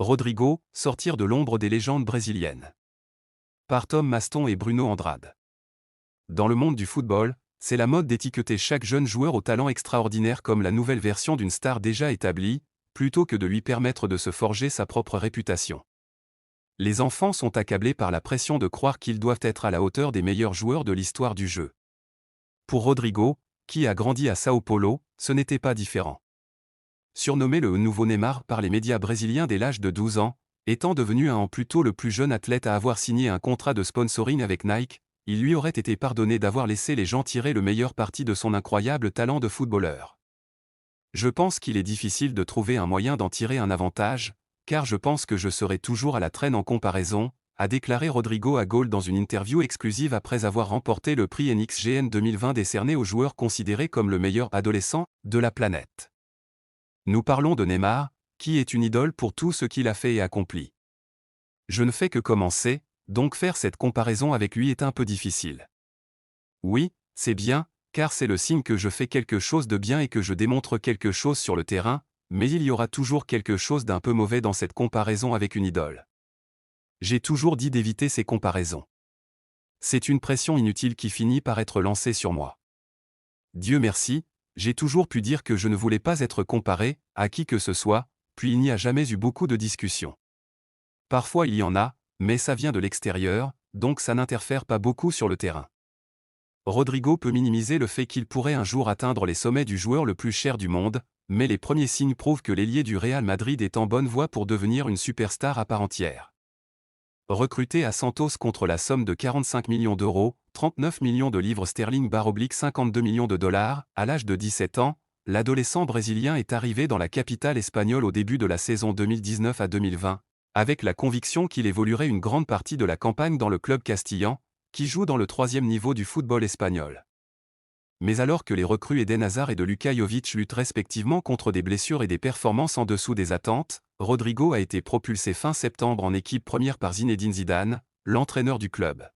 Rodrigo, sortir de l'ombre des légendes brésiliennes. Par Tom Maston et Bruno Andrade. Dans le monde du football, c'est la mode d'étiqueter chaque jeune joueur au talent extraordinaire comme la nouvelle version d'une star déjà établie, plutôt que de lui permettre de se forger sa propre réputation. Les enfants sont accablés par la pression de croire qu'ils doivent être à la hauteur des meilleurs joueurs de l'histoire du jeu. Pour Rodrigo, qui a grandi à Sao Paulo, ce n'était pas différent. Surnommé le nouveau Neymar par les médias brésiliens dès l'âge de 12 ans, étant devenu un an plus tôt le plus jeune athlète à avoir signé un contrat de sponsoring avec Nike, il lui aurait été pardonné d'avoir laissé les gens tirer le meilleur parti de son incroyable talent de footballeur. Je pense qu'il est difficile de trouver un moyen d'en tirer un avantage, car je pense que je serai toujours à la traîne en comparaison, a déclaré Rodrigo à Goal dans une interview exclusive après avoir remporté le prix NXGN 2020 décerné au joueur considéré comme le meilleur adolescent de la planète. Nous parlons de Neymar, qui est une idole pour tout ce qu'il a fait et accompli. Je ne fais que commencer, donc faire cette comparaison avec lui est un peu difficile. Oui, c'est bien, car c'est le signe que je fais quelque chose de bien et que je démontre quelque chose sur le terrain, mais il y aura toujours quelque chose d'un peu mauvais dans cette comparaison avec une idole. J'ai toujours dit d'éviter ces comparaisons. C'est une pression inutile qui finit par être lancée sur moi. Dieu merci, j'ai toujours pu dire que je ne voulais pas être comparé à qui que ce soit, puis il n'y a jamais eu beaucoup de discussions. Parfois il y en a, mais ça vient de l'extérieur, donc ça n'interfère pas beaucoup sur le terrain. Rodrigo peut minimiser le fait qu'il pourrait un jour atteindre les sommets du joueur le plus cher du monde, mais les premiers signes prouvent que l'ailier du Real Madrid est en bonne voie pour devenir une superstar à part entière. Recruté à Santos contre la somme de 45 millions d'euros, 39 millions de livres sterling / 52 millions de dollars, à l'âge de 17 ans, l'adolescent brésilien est arrivé dans la capitale espagnole au début de la saison 2019 à 2020, avec la conviction qu'il évoluerait une grande partie de la campagne dans le club castillan, qui joue dans le 3e niveau du football espagnol. Mais alors que les recrues Eden Hazard et de Luka Jovic luttent respectivement contre des blessures et des performances en dessous des attentes, Rodrigo a été propulsé fin septembre en équipe première par Zinedine Zidane, l'entraîneur du club.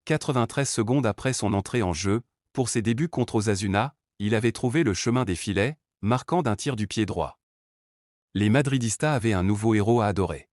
93 secondes après son entrée en jeu, pour ses débuts contre Osasuna, il avait trouvé le chemin des filets, marquant d'un tir du pied droit. Les Madridistas avaient un nouveau héros à adorer.